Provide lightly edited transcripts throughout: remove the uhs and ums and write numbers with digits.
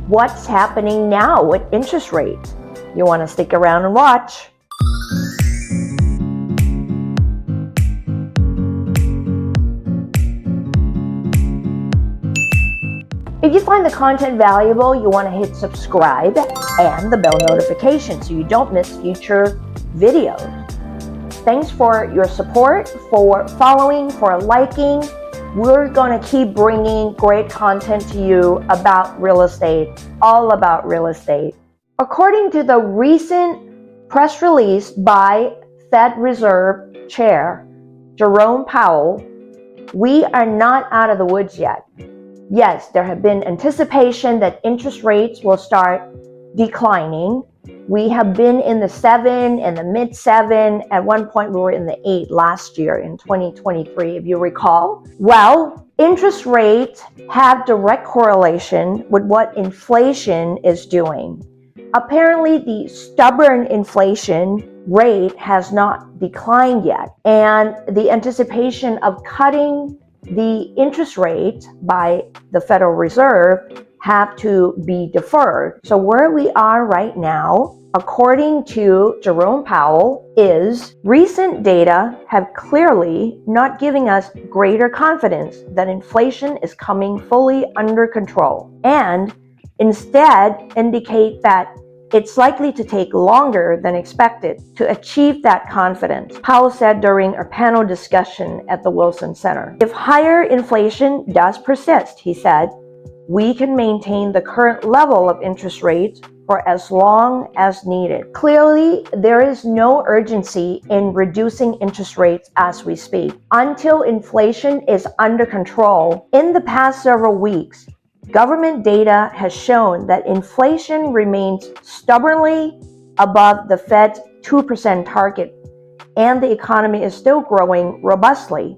what's happening now with interest rates. You want to stick around and watch. If you find the content valuable, you want to hit subscribe and the bell notification so you don't miss future videos. Thanks for your support, for following, for liking. We're going to keep bringing great content to you about real estate, all about real estate. According to the recent press release by Fed Reserve Chair Jerome Powell, we are not out of the woods yet. Yes, there have been anticipation that interest rates will start declining. We have been in the 7 and the mid 7. At one point, we were in the 8 last year in 2023, if you recall. Well, interest rates have direct correlation with what inflation is doing. Apparently, the stubborn inflation rate has not declined yet, and the anticipation of cutting the interest rate by the Federal Reserve have to be deferred. So where we are right now, according to Jerome Powell, is recent data have clearly not giving us greater confidence that inflation is coming fully under control, and instead indicate that it's likely to take longer than expected to achieve that confidence, Powell said during a panel discussion at the Wilson Center. If higher inflation does persist, he said, we can maintain the current level of interest rates for as long as needed. Clearly, there is no urgency in reducing interest rates as we speak until inflation is under control. In the past several weeks, government data has shown that inflation remains stubbornly above the Fed's 2% target, and the economy is still growing robustly.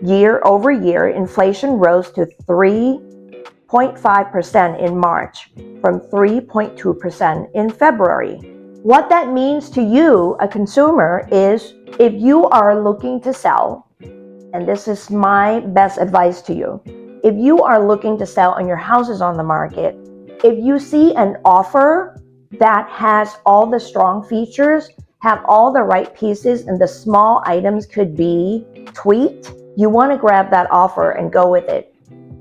Year over year, inflation rose to 3.5% in March from 3.2% in February. What that means to you, a consumer, is if you are looking to sell, and this is my best advice to you, if you are looking to sell and your house is on the market, if you see an offer that has all the strong features, have all the right pieces, and the small items could be tweaked, you want to grab that offer and go with it.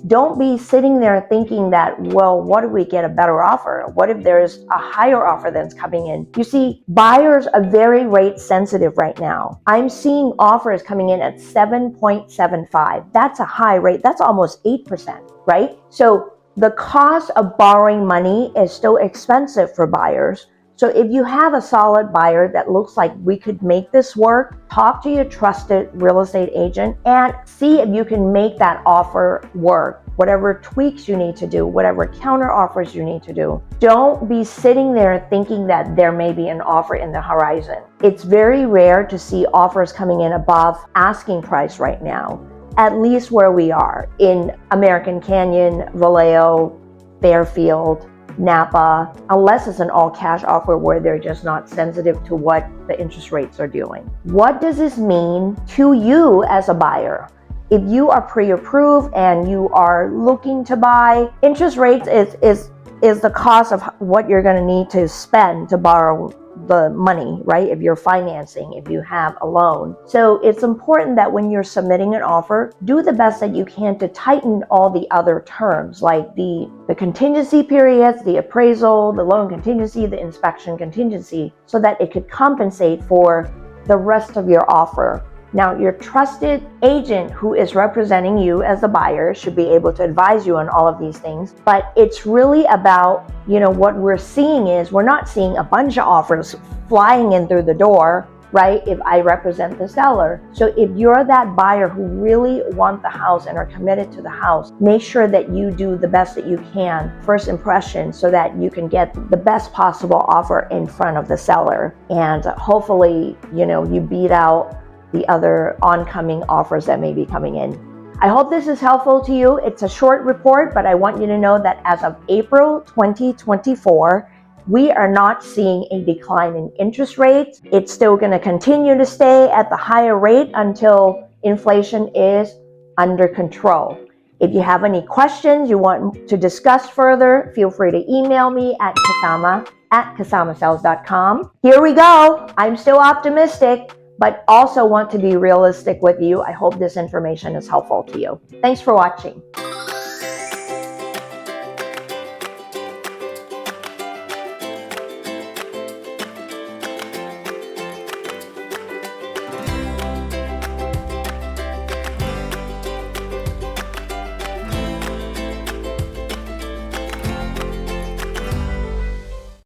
Don't be sitting there thinking that, well, what if we get a better offer? What if there's a higher offer that's coming in? You see, buyers are very rate sensitive right now. I'm seeing offers coming in at 7.75. That's a high rate. That's almost 8%, right? So the cost of borrowing money is still expensive for buyers. So if you have a solid buyer that looks like we could make this work, talk to your trusted real estate agent and see if you can make that offer work. Whatever tweaks you need to do, whatever counter offers you need to do. Don't be sitting there thinking that there may be an offer in the horizon. It's very rare to see offers coming in above asking price right now, at least where we are in American Canyon, Vallejo, Fairfield, Napa, unless it's an all-cash offer where they're just not sensitive to what the interest rates are doing. What does this mean to you as a buyer? If you are pre-approved and you are looking to buy, interest rates is the cost of what you're going to need to spend to borrow the money, right? If you're financing, if you have a loan. So it's important that when you're submitting an offer, do the best that you can to tighten all the other terms, like the contingency periods, the appraisal, the loan contingency, the inspection contingency, so that it could compensate for the rest of your offer. Now, your trusted agent who is representing you as a buyer should be able to advise you on all of these things. But it's really about, what we're seeing is we're not seeing a bunch of offers flying in through the door, right? If I represent the seller. So if you're that buyer who really want the house and are committed to the house, make sure that you do the best that you can, first impression, so that you can get the best possible offer in front of the seller. And hopefully, you beat out the other oncoming offers that may be coming in. I hope this is helpful to you. It's a short report, but I want you to know that as of April 2024, we are not seeing a decline in interest rates. It's still going to continue to stay at the higher rate until inflation is under control. If you have any questions you want to discuss further, feel free to email me at kasamasales.com. Here we go. I'm still optimistic, but also want to be realistic with you. I hope this information is helpful to you. Thanks for watching.